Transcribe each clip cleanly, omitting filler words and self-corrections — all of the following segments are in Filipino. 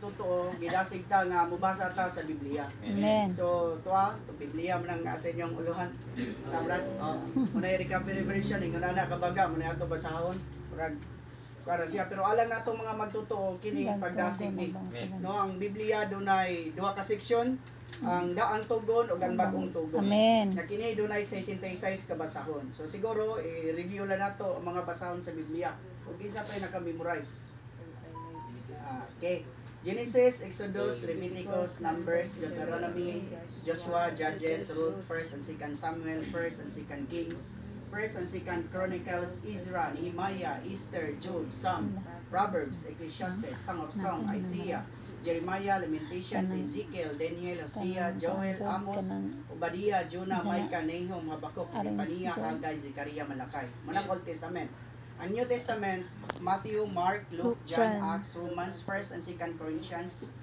magtotoo, gidasig ta nga mubasa ta sa Biblia. Amen. So, tuwa, to Biblia man ang nasa inyong uluhan. Kamrat, muna yung recovery version, ingon na kabaga, muna ito basahon. Para siya, pero alam na itong mga magtotoo, kini pagdasig ni. No, ang Biblia dunay duha ka seksyon, ang daang tugon o ang bagong tugon. Amen. Na kini dunay 66 ka basahon. So siguro i-review lang nato ang mga basahon sa Biblia. Ug kinsa tay naka-memorize. Okay. Genesis, Exodus, Leviticus, Numbers, Deuteronomy, Joshua, Judges, Ruth, 1st and 2nd Samuel, 1st and 2nd Kings, 1st and 2nd Chronicles, Ezra, Nehemiah, Esther, Job, Psalms, Proverbs, Ecclesiastes, Song of Song, Isaiah, Jeremiah, Lamentations, Ezekiel, Daniel, Hosea, Joel, Amos, Obadiah, Jonah, Micah, Nahum, Habakkuk, Zephaniah, Haggai, Zechariah, Malakay. Manang Old Testament. Ang New Testament, Matthew, Mark, Luke, John, Acts, Romans, 1st and 2nd Corinthians,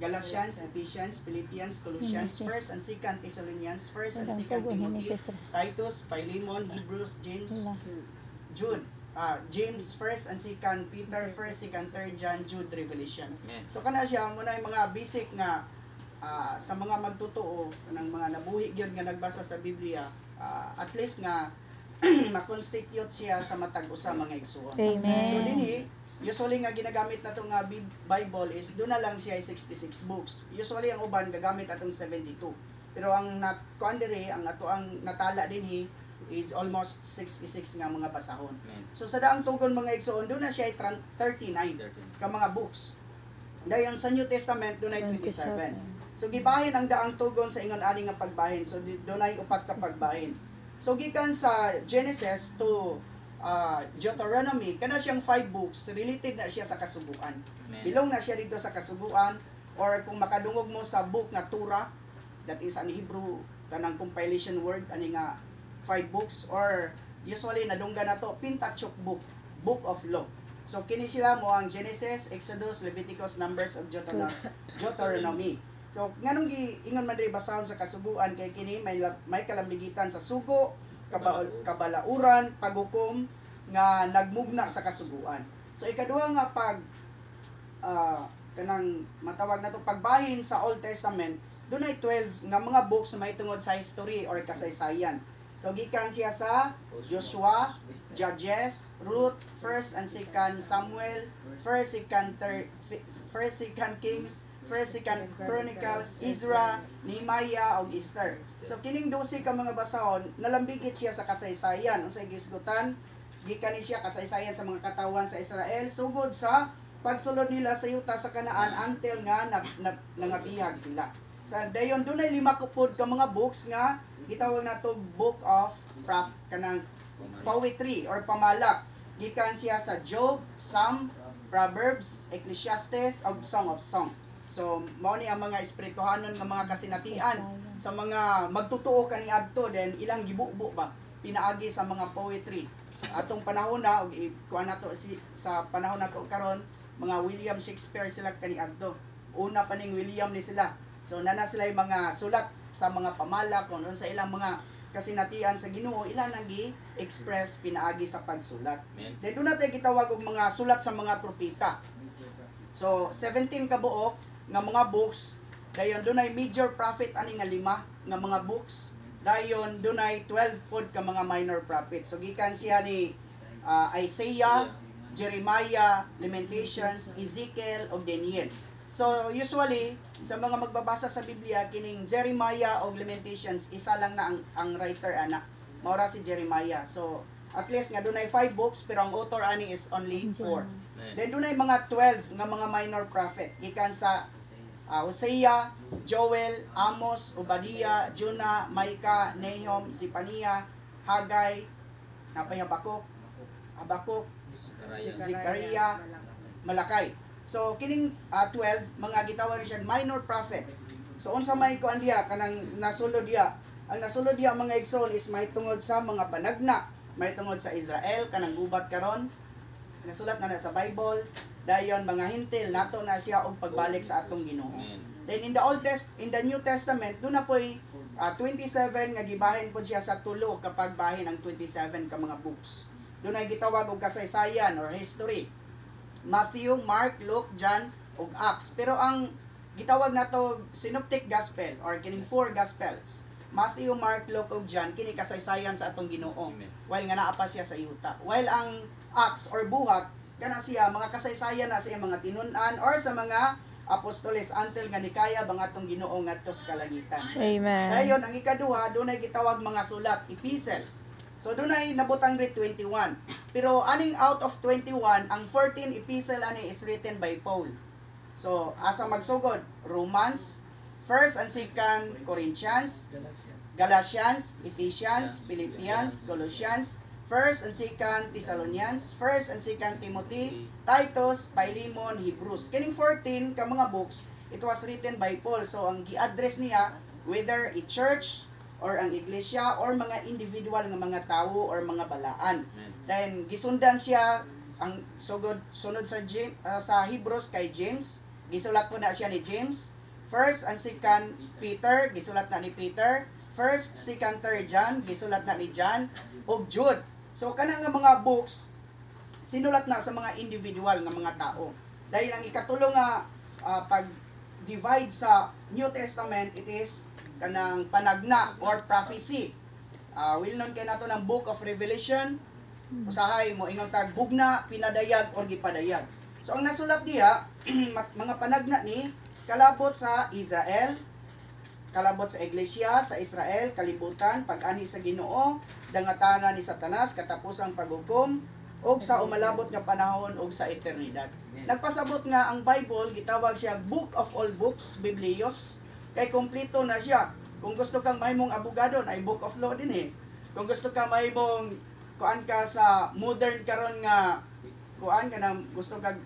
Galatians, Ephesians, Philippians, Colossians, 1st and 2nd Thessalonians, 1st and 2nd Timothy, Titus, Philemon, Hebrews, James, Jude, James, 1st and 2nd Peter, 1st, 2nd, 3rd John, Jude, Revelation. So kana siya muna yung mga basic nga sa mga magtotoo ng mga nabuhi gyud nga nagbasa sa Biblia, at least nga ma-constitute siya sa matag usa mga igsuon. Amen. So dinhi usually nga ginagamit nato nga Bible is doon na lang siya 66 books. Usually ang uban gagamit atong 72. Pero ang kuan diri ang ato ang natala dinhi is almost 66 nga mga basahon. So sa daang tugon mga igsuon doon na siya 39 ka mga books. Dayon sa New Testament doon ay 27. So gibahin ang daang tugon sa ingon ani nga pagbahin. So doon ay upat ka pagbahin. So gikan sa Genesis to Deuteronomy, kana siyang 5 books, related na siya sa kasubuan. Bilong na siya dito sa kasubuan, or kung makadungog mo sa book nga Torah, that is an Hebrew kanang compilation word ani nga 5 books, or usually nadunggan na to Pentateuch book, book of law. So kini sila mo ang Genesis, Exodus, Leviticus, Numbers, of Deuteronomy. So nganong giingon man diri basahon sa kasubuan kay kini may kalambigitan sa sugo, kabalauran, paghukom nga nagmugna sa kasubuan. So ikaduha nga pag kanang matawag nato pagbahin sa Old Testament, dunay 12 nga mga books na mahitungod sa history or kasaysayan. So gikan siya sa Joshua, Judges, Ruth, 1st and 2nd Samuel, 1st, 2nd Kings, 1st, 2nd Chronicles, Ezra, Nehemiah, ug Esther. So kining 12 ka mga basahon nalambigit siya sa kasaysayan. Unsay gisgutan? Gikan ni siya kasaysayan sa mga katawan sa Israel sugod sa pagsulod nila sa yuta sa Kanaan until nga nangabihag sila. Sa dayon dunay 5 ka mga books nga gitawag nato Book of kanang poetry or pamalak. Gikan siya sa Job, Psalm, Proverbs, Ecclesiastes, ug Song of Song. So mao ni ang mga espirituhanon nga mga kasinatian sa mga magtutuo kaniadto then ilang gibubo ba pinaagi sa mga poetry. Atong panahon na og kuan nato sa panahon nato karon mga William Shakespeare sila kaniadto. Una pa ning William ni sila. So nana sila yung mga sulat sa mga pamala kung sa ilang mga kasinatian sa Ginoo ilan ang gi-express pinaagi sa pagsulat. Then doon natin gitawag og mga sulat sa mga propeta. So 17 ka buok nga mga books, dayon dunay major prophet ani nga 5 nga mga books, dayon dunay 12 pod ka mga minor prophets. So gikan siya ni Isaiah, Jeremiah, Lamentations, Ezekiel ug Daniel. So usually sa mga magbabasa sa Biblia kining Jeremiah o Lamentations isa lang na ang writer ana. Maura si Jeremiah. So at least nga dunay 5 books pero ang author ani is only 4. Then dunay mga 12 nga mga minor prophet gikan sa Hosea, Joel, Amos, Obadiah, Jonah, Micah, Nahum, Zephaniah, Haggai, Habakkuk, Zechariah, Malakay. So kining 12 mga gitawag siya minor prophet. So unsa may kuan diha kanang nasulod diha? Ang nasulod diha mga igsoon is may tungod sa mga panagna, may tungod sa Israel kanang gubat karon. Nasulat na sa Bible. Dayon mga hintil nato na siya og pagbalik sa atong Ginoo. Then in the New Testament do na poy 27 nga gibahin po siya sa tulo kapag bahin ang 27 ka mga books. Doon ay gitawag og kasaysayan or history. Matthew, Mark, Luke, John, ug Acts. Pero ang gitawag nato synoptic gospel or kining four gospels, Matthew, Mark, Luke ug John, kini kasaysayan sa atong Ginoo. While nga naa pa siya sa yuta. While ang Acts or buhat kana siya mga kasaysayan na sa mga tinun-an or sa mga apostoles until nga nikaya bang atong Ginoo ngadto sa kalangitan. Amen. Dayon ang ikaduha dunay gitawag mga sulat, epistles. So dunay nabutang read 21. Pero aning out of 21, ang 14 epistle ani is written by Paul. So asa magsugod, Romans, 1st and 2nd Corinthians, Galatians, Ephesians, Philippians, Colossians, 1st and 2nd Thessalonians, 1st and 2nd Timothy, Titus, Philemon, Hebrews. Kining 14 ka mga books, it was written by Paul. So ang gi-address niya whether a church or ang iglesia or mga individual nga mga tawo or mga balaan. Then gisundan siya ang sunod sa Hebrews kay James, gisulat po na siya ni James. 1st and 2nd Peter, gisulat na ni Peter. 1st, 2nd, 3rd John, gisulat na ni John. O Jude. So kanang nga mga books sinulat na sa mga individual nga mga tao. Dahil ang ikatulo nga pag-divide sa New Testament, it is kanang panagna or prophecy. Well known kay nato ng Book of Revelation. Usahay mo ingon tag bugna, pinadayag or gipadayag. So ang nasulat diha mga panagna ni kalabot sa Israel, kalabot sa iglesia sa Israel, kalibutan, pag-ani sa Ginoo, dangatanan ni Satanas, katapusang paghukom, og sa umalabot nga panahon og sa eternidad. Nagpasabot nga ang Bible gitawag siya Book of all books, Biblios, kay kompleto na siya. Kung gusto kang mahimong abogado, ay Book of Law din eh. Kung gusto kang mahimong kuan ka sa modern karon nga kuan ka nang gusto kag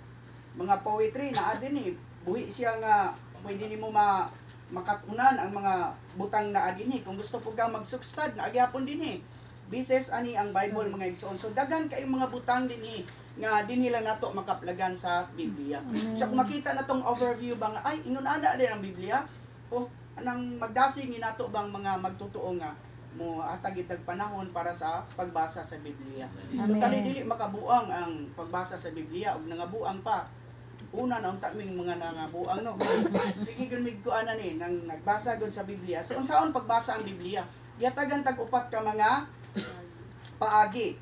mga poetry na din eh. Buhi siya nga pwede nimo makatunan ang mga butang na dinhi. Kung gusto po kang magsukstad na agyapon dinhi. Bises ani ang Bible mga igsoon. So daghan kay mga butang dinhi nga dinhi lang nato makaplagan sa Biblia. So kung makita natong overview bang ay inunana din ang Biblia o nang magdasig ni nato bang mga magtutuo nga mo atag itag panahon para sa pagbasa sa Biblia. Totally dili makabuang ang pagbasa sa Biblia ug nangabuang pa. Una na unta ming mga nangabuang no. Sige kun mig kuana ni nang nagbasa gud sa Biblia. So unsaon pagbasa ang Biblia? Giatagan tag upat ka mga paagi.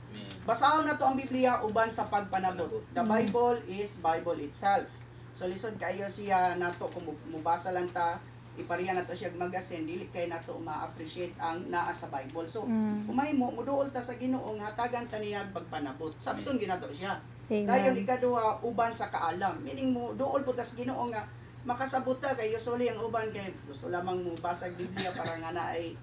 Basahon nato ang Biblia uban sa pagpanabot. The Bible is Bible itself. So lisod kayo siya nato kung mubasa lang ta, iparihan nato siya magasin, dili kay nato ma-appreciate ang naa sa Bible. So umay mo muduol ta sa Ginoo nga hatagan ta niya pagpanabot. Sabton ginato siya. Dayon ikaduha uban sa kaalam. Meaning mo duol po tas Ginoo nga makasabot ta kay usually ang uban kay gusto lamang mo basag Biblia para nga na ay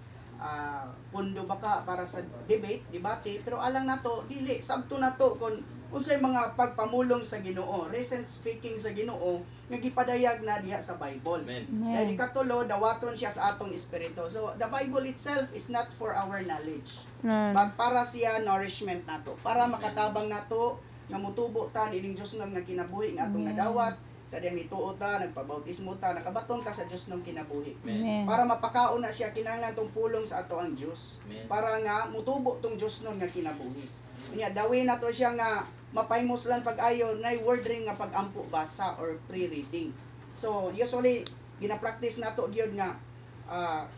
pundo baka para sa debate, pero alang nato dili sabto nato kun unsay mga pagpamulong sa Ginoo, recent speaking sa Ginoo nga gipadayag na diha sa Bible. Dahil ikatulo dawaton siya sa atong espiritu. So the Bible itself is not for our knowledge. But para siya nourishment nato, para makatabang nato nga mutubo ta ining Dios nga kinabuhi nga atong nadawat sa diyang nituo ta, nagpabautismo ta, nakabaton ta sa Dios ng kinabuhi. Para mapakaon na siya kinahanglan tong pulong sa ato ang Dios. Para nga mutubo tong Dios nun nga kinabuhi. Unya dawin nato siya nga mapahimos lang pag-ayo na word ring nga pag-ampo basa or pre-reading. So usually gina-practice nato gyud nga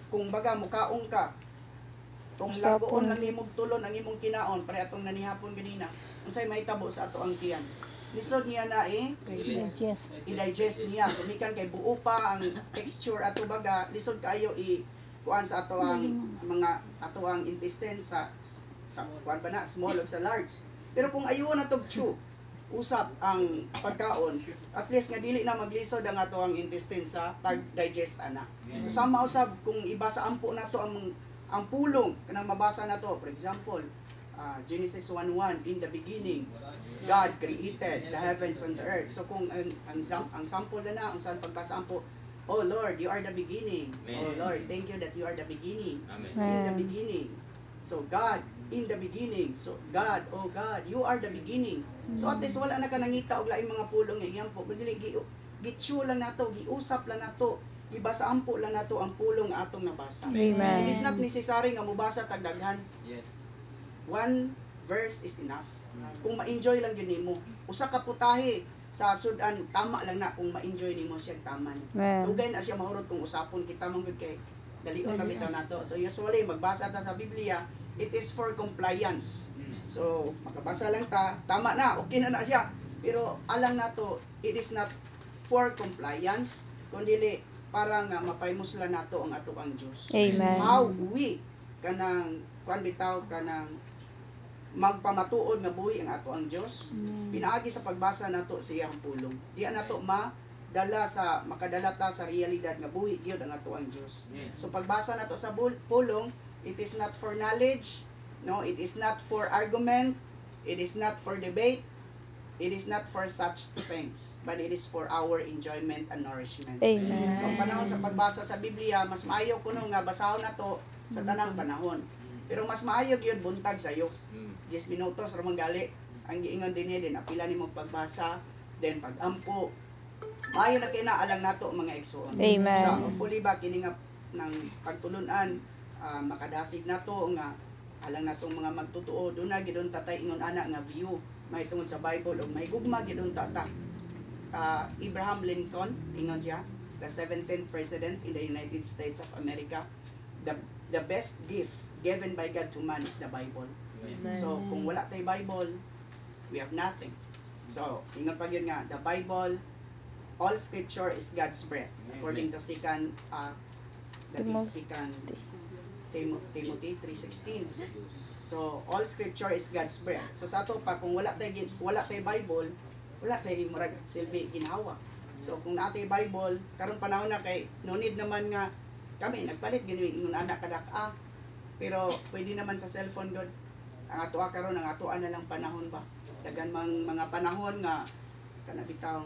kung baga mukaon ka kung lagoon lang imong tulon ang imong kinaon para atong nanihapon ganina unsay mahitabo sa ato ang tiyan. Lisod niya na i-digest niya. Kumikan kay buo pa ang texture ato baga, lisod kayo kuan sa ato ang mga ato ang intestine sa kuan ba na small ug sa large. Pero kung ayo na tog chew, usap ang pagkaon, at least nga dili na maglisod ang ato ang intestine sa pag-digest ana. So sama usab kung ibasa ampo nato ang pulong kanang mabasa nato, for example, Genesis 1:1, in the beginning God created the heavens and the earth. So kung ang sample na ang saan pagbasa ampo, oh Lord, you are the beginning. Oh Lord, thank you that you are the beginning. In the beginning. So God, in the beginning. So God, oh God, you are the beginning. So at least wala na ka nangita og laing mga pulong nga iyang po. Kundi gitsu lang nato, giusap lang nato, ibasa ampo lang nato ang pulong atong nabasa. It is not necessary nga mubasa tag daghan. Yes. One verse is enough. Kung ma-enjoy lang yun mo. Usa ka putahe, sa sudan tama lang na kung ma-enjoy nimo siya taman. Amen. Dugay na siya mahurot kung usapon kita man gud kay dalion na bitaw nato. So usually magbasa ta sa Biblia, it is for compliance. So makabasa lang ta, tama na, okay na siya. Pero alang nato, it is not for compliance, kundi para nga mapaymuslan nato ang ato ang Dios. Amen. How we kanang kuan bitaw kanang magpamatuod nga buhi ang ato ang Dios. Pinaagi sa pagbasa nato sa iyang pulong. Diya nato makadala ta sa realidad nga buhi gyud ang ato ang Dios. So pagbasa nato sa pulong, it is not for knowledge, no, it is not for argument, it is not for debate, it is not for such things, but it is for our enjoyment and nourishment. Amen. So panahon sa pagbasa sa Biblia, mas maayo kuno nga basahon nato sa tanang panahon. Pero mas maayo gyud buntag sayo. 10 minutos ra manggali ang giingon dinhi din apila nimo pagbasa, then pagampo. Maayo na kinaalang nato mga igsoon. Amen. So hopefully ba kini nga ng pagtulunan makadasig nato nga alang natong mga magtutuo do na gidon tatay ingon ana nga view may tungod sa Bible o may gugma gidon tata. Abraham Lincoln ingon siya, the 17th president in the United States of America. The best gift given by God to man is the Bible. Amen. So kung wala tay Bible, we have nothing. So ingon pa gyud nga the Bible, all scripture is God's breath according to second Timothy 3:16. So all scripture is God's breath. So sa ato pa kung wala tay Bible, wala tay murag silbi ginhawa. So kung natay Bible, karon panahon na kay no need naman nga kami nagpalit gini ingon anak kadak-a. Pero pwede naman sa cellphone god. Ang ato karon ang ato na lang panahon ba. Dagan mga panahon nga kanabitaw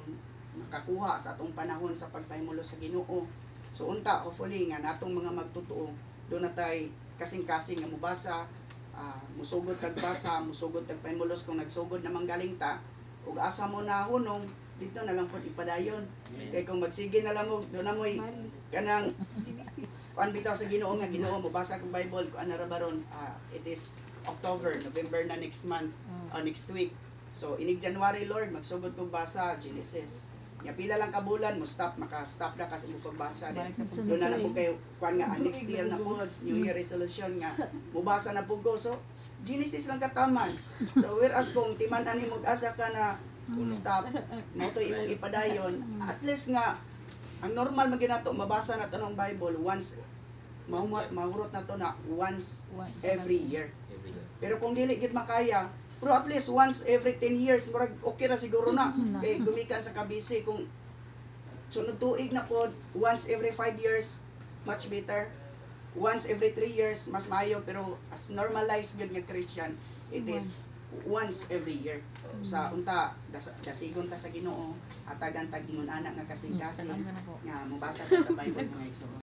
nakakuha sa atong panahon sa pagpahimulo sa Ginoo. So unta hopefully nga natong mga magtutuo do na tay kasing-kasing nga mubasa, musugod kag basa, musugod kag pahimulos kung nagsugod na manggaling ta ug asa mo na hunong dito na lang pud ipadayon. Kay kung magsige na lang mo do na moy kanang kuan bitaw sa Ginoo nga Ginoo mubasa kog Bible kuan na ra baron it is November na next month next week. So inig January Lord magsugod kog basa Genesis. Nya pila lang ka bulan mo maka-stop na kasi mo pagbasa din. So na po kayo kuan nga next year na po New Year resolution nga mubasa na pud ko. So Genesis lang kataman. So whereas kung timan-an mo asa ka na stop mo to imong ipadayon, at least nga ang normal man ginato mabasa na to ng Bible once mahurot na to na once every year. Pero kung dili gid makaya, pero at least once every 10 years, murag okay na siguro na. Eh, gumikan sa kabisi kung sunod tuig na po, once every 5 years, much better. Once every 3 years, mas maayo. Pero as normalized yun nga Christian, it is once every year. Sa unta, dasigon ta sa Ginoo, atagan tag ingon anak nga kasing-kasing, nga mabasa ta sa Bible mga igsoon.